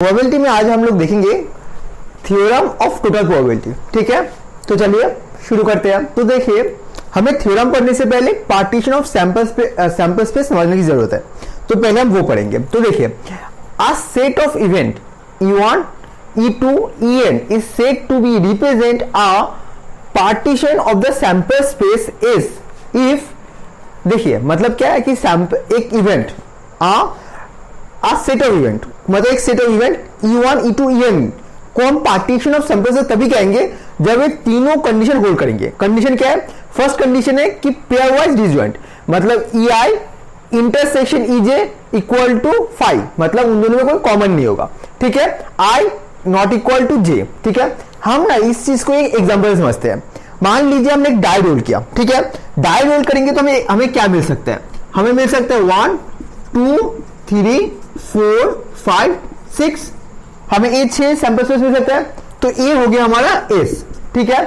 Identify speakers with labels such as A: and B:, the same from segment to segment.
A: Probability में आज हम लोग देखेंगे थ्योरम ऑफ टोटल प्रोबेबिलिटी। ठीक है, तो चलिए शुरू करते हैं। तो देखिए, हमें थ्योरम पढ़ने से पहले पार्टीशन ऑफ सैंपल स्पेस समझने की जरूरत है, तो पहले हम वो पढ़ेंगे। तो देखिए, a set of event E1, E2, En is said to be represent a partition of the sample space is if, देखिए मतलब क्या है कि एक इवेंट सेट ऑफ इवेंट, मतलब एक set of event E1, E2, En को हम पार्टीशन ऑफ सैंपल से तभी कहेंगे जब ये तीनों कंडीशन होल्ड करेंगे। कंडीशन क्या है? फर्स्ट कंडीशन है कि पेयर वाइज डिसजॉइंट, मतलब EI intersection EJ equal to 5, मतलब उन दोनों में कोई कॉमन नहीं होगा। ठीक है, I not equal to J। ठीक है, हम ना इस चीज को एक एग्जांपल समझते हैं। मान लीजिए हमने एक डाई रोल किया। ठीक है, डाई रोल करेंगे तो हमें क्या मिल सकता है? हमें मिल सकता है 1 2 3 4 5 6, हमें ये 6 सैंपल स्पेस मिल सकता है। तो ये हो गया हमारा एस। ठीक है,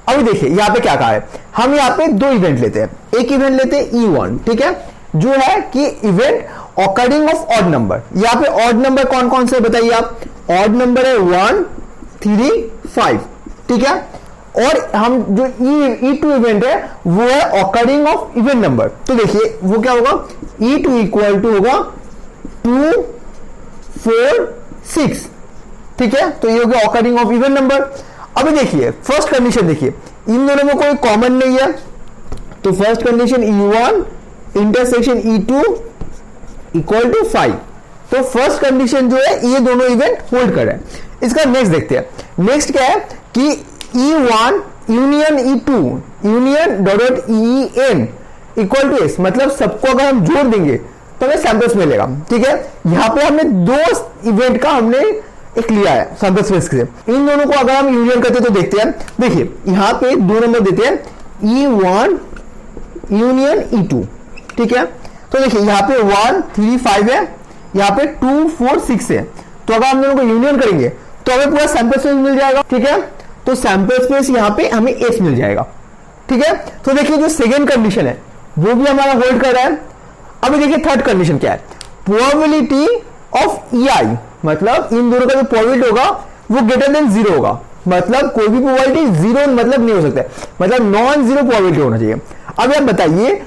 A: अभी देखिए यहाँ पे क्या कहा है, हम यहाँ पे दो इवेंट लेते हैं। एक इवेंट लेते हैं E1, ठीक है, जो है कि event occurring of odd number. यहाँ पे ऑड नंबर कौन कौन से बताइए आप? ऑड नंबर है 1 3 5। ठीक है, और हम जो E2 इवेंट है वो है ऑकरिंग ऑफ इवेंट नंबर। तो देखिए वो क्या होगा, E2 इक्वल टू होगा 2 4 6। ठीक है, तो ये हो गया ऑकरिंग ऑफ इवेंट नंबर। अभी देखिए फर्स्ट कंडीशन, देखिए इन दोनों में कोई कॉमन नहीं है, तो first condition E1 intersection E2 equal to 5। तो फर्स्ट कंडीशन जो है ये दोनों इवेंट होल्ड कर रहे हैं। इसका नेक्स्ट देखते हैं। नेक्स्ट क्या है कि E1 union E2 union dot En equal to S, मतलब सबको अगर हम जोड़ देंगे तो हमें सैंपल्स मिलेगा। ठीक है, यहां पे हमने दो इवेंट का हमने एक लिया है सैंपल स्पेस से। इन दोनों को अगर हम यूनियन करते हैं तो देखते हैं। देखिए यहां पे दो नंबर देते हैं E1 यूनियन E2। ठीक है, तो देखिए यहां पे 1 3 5 है, यहां पे 2 4 6 है। तो अगर हम दोनों को यूनियन करेंगे तो हमें पूरा सैंपल स्पेस मिल जाएगा। ठीक है, तो सैंपल स्पेस यहां पे हमें S मिल जाएगा। ठीक है, तो देखिए जो सेकेंड कंडीशन है वो भी हमारा होल्ड कर रहा है। अभी देखिए थर्ड कंडीशन क्या है, प्रोबेबिलिटी ऑफ EI, मतलब इन दोनों का जो प्रोबेबिलिटी होगा वो ग्रेटर देन 0 होगा, मतलब कोई भी प्रोबेबिलिटी 0 मतलब नहीं हो सकता है, मतलब नॉन जीरो प्रोबेबिलिटी होना चाहिए। अब आप बताइए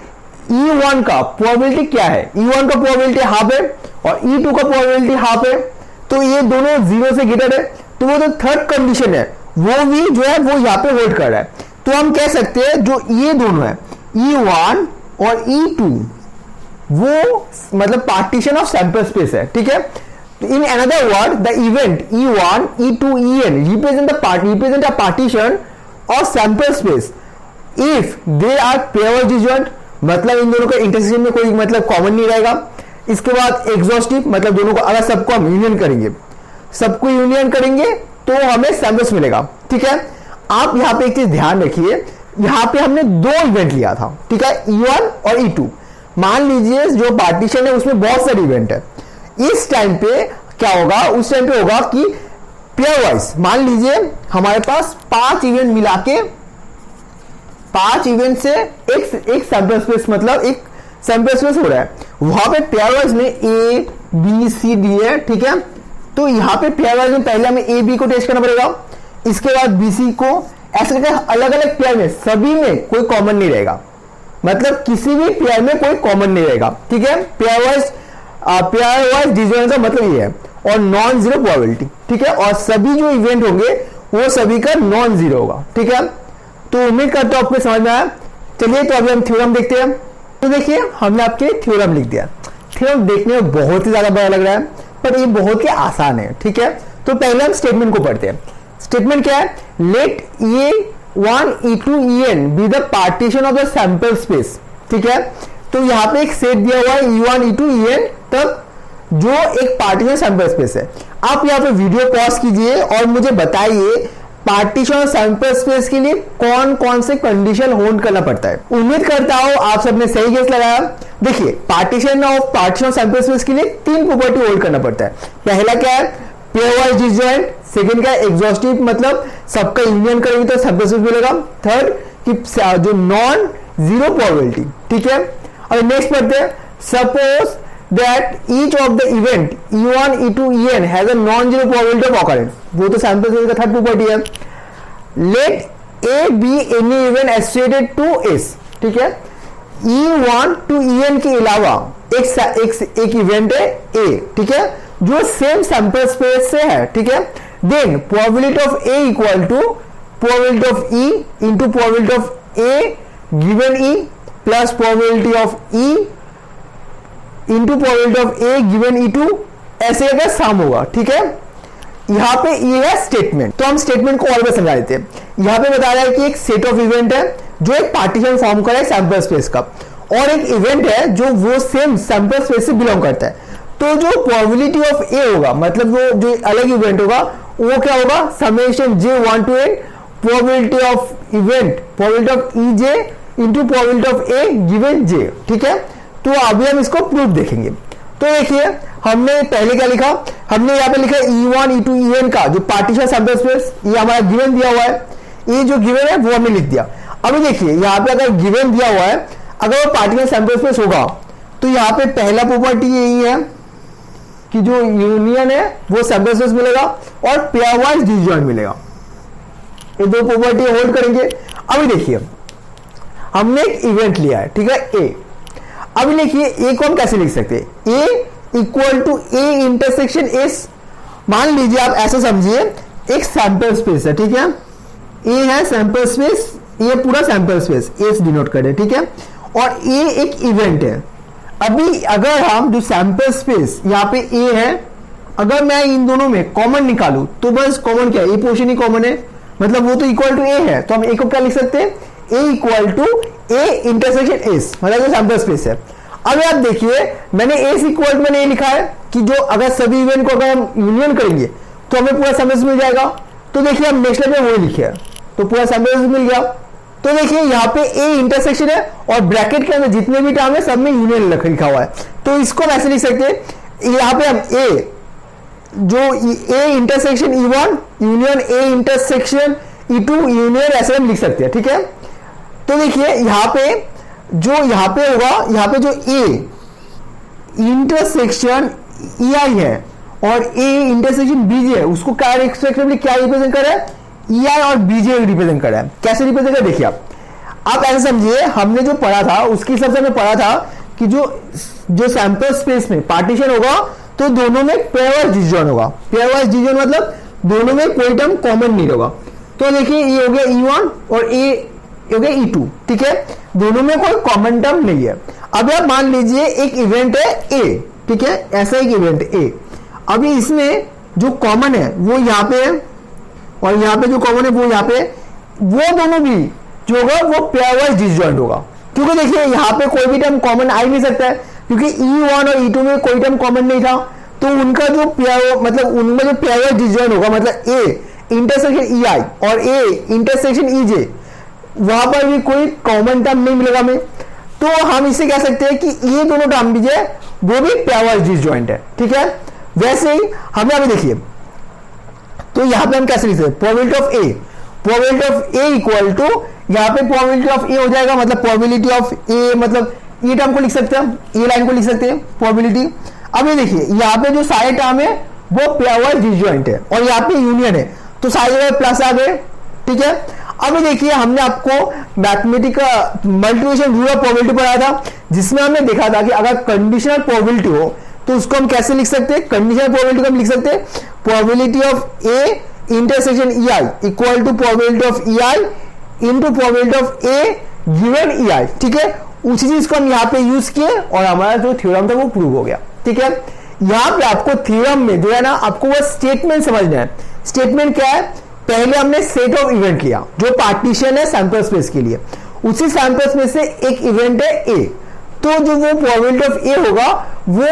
A: E1 का प्रोबेबिलिटी क्या है? E1 का प्रोबेबिलिटी हाफ है और E2 का प्रोबेबिलिटी हाफ है, तो ये दोनों 0 से ग्रेटर है। तो वो जो थर्ड कंडीशन है वो भी जो है वो यहाँ पे होल्ड कर रहा है। तो हम कह सकते हैं जो ये दोनों है E1 और E2 वो मतलब पार्टीशन ऑफ सैंपल स्पेस है। ठीक है, in another word the event E1 E2 En represent a partition of sample space if they are pairwise disjoint, मतलब इन दोनों का इंटरसेक्शन में कोई मतलब कॉमन नहीं रहेगा। इसके बाद एग्जॉस्टिव, मतलब दोनों को अगर सबको हम यूनियन करेंगे, सबको यूनियन करेंगे तो हमें सैंपल्स मिलेगा। ठीक है, आप यहां पे एक चीज ध्यान रखिए, यहां पे हमने दो इवेंट लिया था। ठीक है, E1 और E2। मान लीजिए जो पार्टीशन है उसमें बहुत सारे इवेंट है। इस टाइम पे क्या होगा, उस टाइम पे होगा कि पेयर वाइज, मान लीजिए हमारे पास 5 इवेंट मिला के 5 इवेंट से एक सैंपल स्पेस, मतलब एक सैंपल स्पेस हो रहा है। वहां पे पेयर वाइज में A B C D है। ठीक है, तो यहां पे पेयर वाइज में पहले हमें A B को टेस्ट करना पड़ेगा, इसके बाद B C को, ऐसे करके अलग अलग पेयर में सभी में कोई कॉमन नहीं रहेगा, मतलब किसी भी पेयर में कोई कॉमन नहीं रहेगा। ठीक है, पेयर वाइज डिसजॉइंट का मतलब ये है, और नॉन जीरो प्रोबेबिलिटी। ठीक है, और सभी जो इवेंट होंगे वो सभी का नॉन जीरो होगा। ठीक है, तो उम्मीद करता हूं आपको समझ में आया। चलिए तो अभी हम थ्योरम देखते हैं। तो देखिए हमने आपके थ्योरम लिख दिया। थ्योरम देखने में बहुत ही ज्यादा बड़ा लग रहा है पर ये बहुत ही आसान है। ठीक है, तो पहले हम स्टेटमेंट को पढ़ते हैं। स्टेटमेंट क्या है, let E1 E2 En be the partition of the sample space. ठीक है, तो यहां पे एक सेट दिया हुआ है E1 E2 En तब जो एक पार्टीशन सैंपल स्पेस है। आप यहां पे वीडियो पॉज कीजिए और मुझे बताइए पार्टीशन ऑफ सैंपल स्पेस के लिए कौन कौन से कंडीशन होल्ड करना पड़ता है। उम्मीद करता हूं आप सबने सही गेस लगाया। देखिए पार्टीशन ऑफ सैंपल स्पेस के लिए 3 प्रॉपर्टी होल्ड करना पड़ता है। पहला क्या है, पेयर वाइज डिसजॉइंट। सेकंड क्या है, एग्जॉस्टिव, मतलब सबका यूनियन करेंगे तो सैंपल स्पेस मिलेगा। थर्ड कि जो नॉन जीरो प्रोबेबिलिटी। ठीक है, अब नेक्स्ट पढ़ते हैं, suppose that each of the event E1, E2, En has a non-zero probability of occurrence. वो तो सैंपल स्पेस का थर्ड प्रॉपर्टी है. Let A be any event associated to S. ठीक है, E1 to En के अलावा एक इवेंट है A, ठीक है, जो सेम सैंपल स्पेस से है. ठीक है, then probability of A equal to probability of E into probability of A given E plus probability of E into probability of A given E2, ऐसे अगर सम होगा. ठीक है, यहां पे ये है स्टेटमेंट. तो हम स्टेटमेंट को और भी समझा देते हैं. यहां पे बता रहा है कि एक सेट ऑफ इवेंट है जो एक पार्टीशन फॉर्म कर रहा है सैंपल स्पेस का, और एक इवेंट है जो वो सेम सैंपल स्पेस से बिलोंग करता है. तो जो प्रोबेबिलिटी ऑफ ए होगा, मतलब वो जो अलग इवेंट होगा, वो क्या होगा, summation J1 to n probability of event, probability of E J into probability of A given J. ठीक है, तो अभी हम इसको प्रूफ देखेंगे. तो देखिए, हमने पहले क्या लिखा, हमने यहाँ पे लिखा E1, E2, En का जो पार्टीशन सैंपल स्पेस, ये हमारा गिवन दिया हुआ है. ये जो गिवन है वो हमने लिख दिया. अभी देखिए, यहाँ पे अगर गिवन दिया हुआ है, अगर वो पार्टीशन सैंपल स्पेस होगा, तो यहाँ पे पहला प्रॉपर्टी यही है कि जो यूनियन है वो सैंपल स्पेस मिलेगा और पेयर वाइज डिसजॉइंट मिलेगा. ये दो प्रॉपर्टी होल्ड करेंगे. अभी देखिए, हमने एक इवेंट लिया है, ठीक है, ए. अभी देखिए, ए को हम कैसे लिख सकते हैं, A equal to A intersection S. मान लीजिए, आप ऐसे समझिए, एक सैंपल स्पेस है. ठीक है, ए है सैंपल स्पेस, ये पूरा सैंपल स्पेस एस डिनोट करे. ठीक है, और ए एक इवेंट है. अभी अगर हम जो सैंपल स्पेस यहाँ पे ए है, अगर मैं इन दोनों में कॉमन निकालू, तो बस कॉमन क्या है, ए पोर्शन ही कॉमन है, मतलब वो तो इक्वल टू ए है. तो हम ए को क्या लिख सकते हैं, A equal to A intersection S, मतलब जो सैंपल स्पेस है. अब आप देखिए, मैंने एस इक्वल मैंने ये लिखा है कि जो अगर सभी इवेंट को अगर हम यूनियन करेंगे तो हमें पूरा सैंपल मिल जाएगा. तो देखिए, हम नेक्स्ट में वही लिखे है, तो पूरा सैंपल मिल गया. तो देखिए, यहाँ पे ए इंटरसेक्शन है और ब्रैकेट के अंदर जितने भी टर्म है सब में यूनियन लिखा हुआ है. तो इसको वैसे लिख सकते हैं, यहाँ पे हम ए जो A intersection E1 union A intersection E2 union ऐसे हम लिख सकते हैं. ठीक है, तो देखिए, यहाँ पे जो यहाँ पे होगा, यहाँ पे जो ए इंटरसेक्शन EI है और ए इंटरसेक्शन BJ है, उसको क्या रिस्पेक्टिवली क्या रिप्रेजेंट कर रहा है, EI और BJ रिप्रेजेंट कर रहा है. कैसे रिप्रेजेंट कर, देखिए आप ऐसे समझिए, हमने जो पढ़ा था उसके हिसाब से हमने पढ़ा था कि जो सैंपल स्पेस में पार्टीशन होगा तो दोनों में पेयरवाइज डिसजॉइंट होगा. पेयरवाइज डिसजॉइंट मतलब दोनों में कोई टर्म कॉमन नहीं होगा. तो देखिए, ये हो गया E1 और ए हो गया E2. ठीक है, दोनों में कोई कॉमन टर्म नहीं है. अब आप मान लीजिए एक इवेंट है ए. ठीक है, ऐसा एक इवेंट ए. अभी इसमें जो कॉमन है वो यहाँ पे है और यहाँ पे जो कॉमन है वो यहाँ पे, वो दोनों भी जो होगा वो पेयरवाइज डिसजॉइंट होगा. क्योंकि देखिए, यहाँ पे कोई भी टर्म कॉमन आ ही नहीं सकता है, क्योंकि E1 और E2 में कोई टर्म कॉमन नहीं था. तो उनका जो पेयर, मतलब उनमें जो पेयरवाइज डिसजॉइंट होगा, मतलब ए इंटरसेक्शन EI और ए इंटरसेक्शन EJ, वहां पर भी कोई कॉमन टर्म नहीं मिलेगा हमें. तो हम इसे कह सकते हैं कि ये दोनों टर्म भी है वो भी पेयरवाइज डिसजॉइंट है. ठीक है, वैसे ही हमें अभी देखिए, तो यहां पे हम कैसे लिख सकते हैं, probability of A, probability of A equal to, यहाँ पे प्रोबेबिलिटी ऑफ ए हो जाएगा, मतलब प्रोबेबिलिटी ऑफ ए, मतलब ये टर्म को लिख सकते हैं, ए लाइन को लिख सकते हैं प्रोबेबिलिटी. अब ये देखिए, यहाँ पे जो सारे टर्म है वो पेयरवाइज डिसजॉइंट है और यहाँ पे यूनियन है, तो सारे जगह प्लस आ गए. ठीक है, अब देखिए, हमने आपको mathematical multiplication rule of probability पढ़ाया था, जिसमें हमने देखा था कि अगर कंडीशनल प्रोबेबिलिटी हो तो उसको हम कैसे लिख सकते हैं, कंडीशनल प्रोबेबिलिटी को हम लिख सकते हैं probability of A intersection EI equal to probability of EI into probability of A given EI. ठीक है, उसी चीज को हम यहाँ पे यूज किए और हमारा जो थ्योरम था वो प्रूव हो गया. ठीक है, यहाँ पे आपको थ्योरम में जो है ना, आपको वो स्टेटमेंट समझना है. स्टेटमेंट क्या है, पहले हमने सेट ऑफ इवेंट लिया जो पार्टीशन है सैंपल स्पेस के लिए, उसी सैंपल स्पेस से एक इवेंट है ए. तो जो वो प्रोबेबिलिटी ऑफ ए होगा वो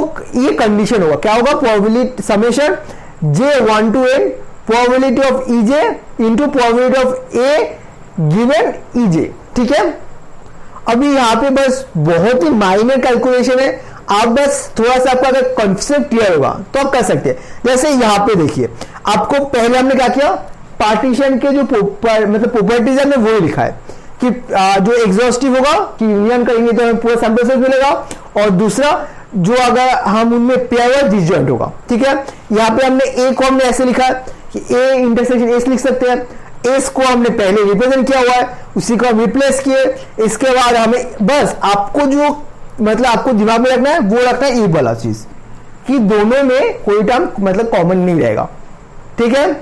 A: ये कंडीशन होगा, क्या होगा, probability summation J1 to n probability of EJ into probability of A given EJ. ठीक है, अभी यहाँ पे बस बहुत ही माइनर कैलकुलेशन है, आप बस थोड़ा सा आपका अगर कॉन्सेप्ट क्लियर होगा तो आप कर सकते हैं. जैसे यहाँ पे देखिए, आपको पहले हमने क्या किया, पार्टीशन के जो मतलब प्रॉपर्टीज हमने वो लिखा है कि जो एग्जॉस्टिव होगा कि यूनियन करेंगे तो हमें पूरा सैंपल सेट मिलेगा, और दूसरा जो अगर हम उनमें पेयरवाइज डिसजॉइंट होगा, ठीक है। यहाँ पे हमने ए को हमने ऐसे लिखा है कि ए इंटरसेक्शन एस लिख सकते हैं। एस को हमने पहले रिप्रेजेंट किया हुआ है, उसी को हम रिप्लेस किए। इसके बाद हमें बस आपको जो मतलब आपको दिमाग में रखना है वो रखना है, ये वाला चीज कि दोनों में कोई टर्म मतलब कॉमन नहीं रहेगा, ठीक है।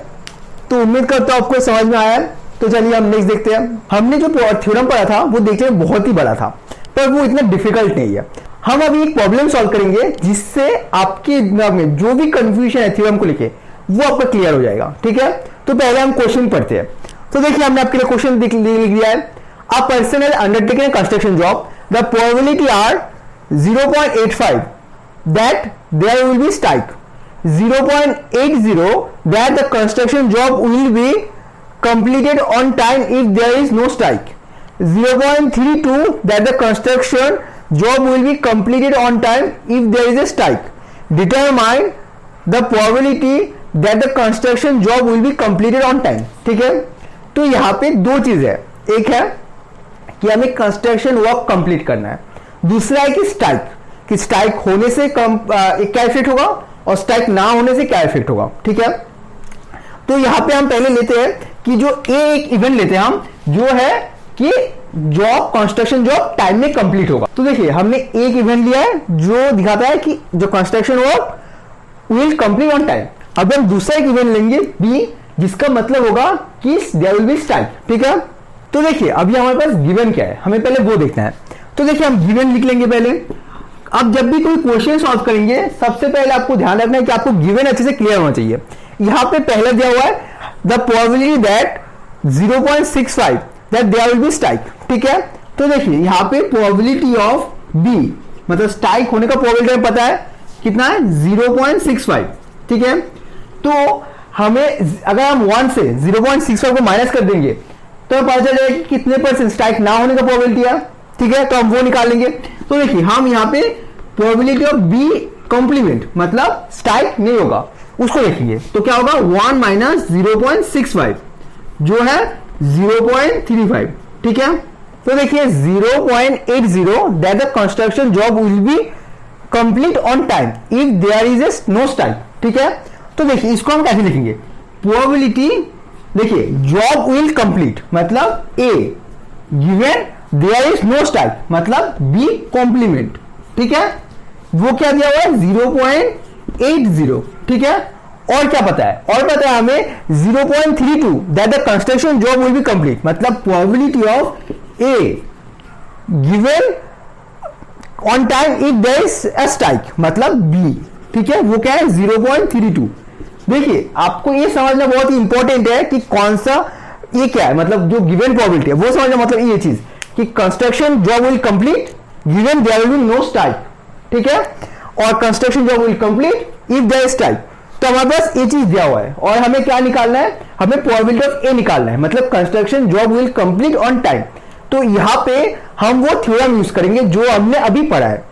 A: तो उम्मीद करता हूं आपको समझ में आया है। तो चलिए हम नेक्स्ट देखते हैं। हमने जो थ्योरम पढ़ा था वो देखने में बहुत ही बड़ा था, पर वो इतना डिफिकल्ट नहीं है। हम अभी एक प्रॉब्लम सॉल्व करेंगे जिससे आपके दिमाग में जो भी कंफ्यूजन है थ्योरम को लेके वो आपका क्लियर हो जाएगा, ठीक है। तो पहले हम क्वेश्चन पढ़ते हैं। तो देखिए हमने आपके लिए क्वेश्चन लिख दिया है। A person has undertaken a construction job, the probability are 0.85 that there will be strike, 0.80 that the construction job will be completed on time if there is no strike, 0.32 that the construction job will be completed on time if there is a strike. Determine the probability that the construction job will be completed on time. ठीक है। तो यहाँ पे दो चीज है, एक है कि हमें कंस्ट्रक्शन वर्क कंप्लीट करना है, दूसरा है कि स्ट्राइक होने से क्या इफेक्ट होगा और स्ट्राइक ना होने से क्या इफेक्ट होगा, ठीक है। तो यहां पे हम पहले लेते हैं कि जो एक इवेंट लेते हैं हम, जो है कि जॉब कंस्ट्रक्शन जॉब टाइम में कंप्लीट होगा। तो देखिए हमने एक इवेंट लिया है जो दिखाता है कि जो construction work will complete on time. अब हम दूसरा एक इवेंट लेंगे बी, जिसका मतलब होगा कि देयर विल बी स्ट्राइक, ठीक है। तो देखिए अभी हमारे पास गिवन क्या है, हमें पहले वो देखना है। तो देखिए हम गिवन लिख लेंगे पहले। अब जब भी कोई क्वेश्चन सॉल्व करेंगे सबसे पहले आपको ध्यान रखना है कि आपको गिवन अच्छे से क्लियर होना चाहिए। यहां पे पहले दिया हुआ है the probability that 0.65 that there will be strike, ठीक है। तो देखिए यहां पे प्रोबेबिलिटी ऑफ बी मतलब स्ट्राइक होने का प्रोबेबिलिटी हमें पता है कितना है, 0.65, ठीक है। तो हमें अगर हम 1 से 0.65 को माइनस कर देंगे तो हमें पता चल जाएगा कि कितने परसेंट स्ट्राइक ना होने का प्रोबेबिलिटी है, ठीक है। तो हम वो निकाल लेंगे। तो देखिए हम यहाँ पे प्रोबेबिलिटी ऑफ बी कॉम्प्लीमेंट मतलब स्ट्राइक नहीं होगा उसको देखेंगे। तो क्या होगा 1 माइनस 0.65 जो है 0.35, ठीक है। तो देखिए 0.80 that the construction job will be complete on time if there is a no strike, ठीक है। तो देखिए इसको हम कैसे लिखेंगे, प्रोबेबिलिटी देखिए जॉब विल कंप्लीट मतलब A given there is no strike मतलब बी कॉम्प्लीमेंट, ठीक है। वो क्या दिया हुआ है 0.80, ठीक है। और क्या पता है, और पता है हमें 0.32 that the construction job will be complete मतलब probability of A given on time if there is a strike मतलब बी, ठीक है। वो क्या है 0.32। देखिए आपको ये समझना बहुत ही इंपॉर्टेंट है कि कौन सा ये क्या है, मतलब जो गिवन प्रोबेबिलिटी है वो समझना, मतलब ये चीज कि construction job will complete given there will be no strike, ठीक है। और construction job will complete if there is strike. तो हमारे पास ये चीज दिया हुआ है और हमें क्या निकालना है, हमें प्रोबेबिलिटी ऑफ ए निकालना है मतलब construction job will complete on time. तो यहां पे हम वो थ्योरम यूज करेंगे जो हमने अभी पढ़ा है,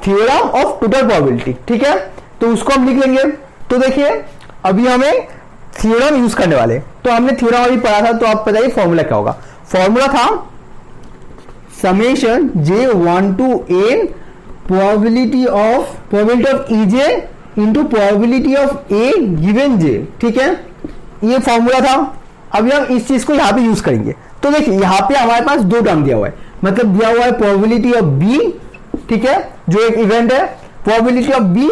A: थ्योरम ऑफ टोटल प्रोबेबिलिटी, ठीक है। तो उसको हम लिख लेंगे। तो देखिए अभी हमें थ्योरम यूज करने वाले, तो हमने थ्योरम अभी पढ़ा था, तो आप बताइए फॉर्मूला क्या होगा। फॉर्मूला था summation j1 to n probability of ej into probability of a given j, ठीक है। ये फॉर्मूला था। अभी हम इस चीज को यहां पे यूज करेंगे। तो देखिए यहां पे हमारे पास दो टर्म दिया हुआ है, मतलब दिया हुआ है प्रोबेबिलिटी ऑफ b, ठीक है, जो एक इवेंट है, probability of b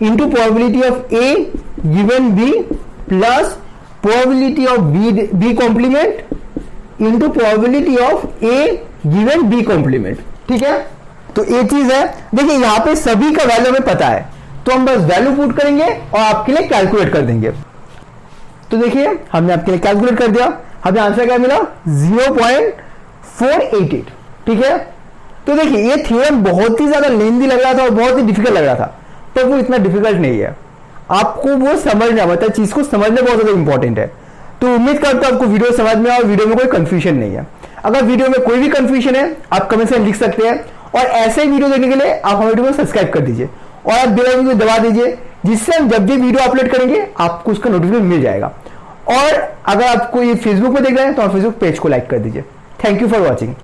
A: into probability of a given b plus probability of b complement into probability of a given b complement, ठीक है। तो ये चीज है। देखिए यहां पे सभी का वैल्यू हमें पता है, तो हम बस वैल्यू पुट करेंगे और आपके लिए कैलकुलेट कर देंगे। तो देखिए हमने आपके लिए कैलकुलेट कर दिया, हमें आंसर क्या मिला 0.488, ठीक है। तो देखिए ये थ्योरम बहुत ही ज्यादा लेंदी लग रहा था और बहुत ही डिफिकल्ट लग रहा था, पर वो इतना डिफिकल्ट नहीं है। आपको वो समझना, मतलब चीज को समझना बहुत ज्यादा इंपॉर्टेंट है। तो उम्मीद करता हूं आपको वीडियो समझ में आया और वीडियो में कोई कंफ्यूजन नहीं है। अगर वीडियो में कोई भी कंफ्यूजन है आप कमेंट में लिख सकते हैं, और ऐसे ही वीडियो देखने के लिए आप हमारे वीडियो को सब्सक्राइब कर दीजिए और आप बेल आइकन को दबा दीजिए, जिससे हम जब भी वीडियो अपलोड करेंगे आपको उसका नोटिफिकेशन मिल जाएगा। और अगर आपको ये फेसबुक पे देख रहे हैं तो आप फेसबुक पेज को लाइक कर दीजिए। Thank you for watching.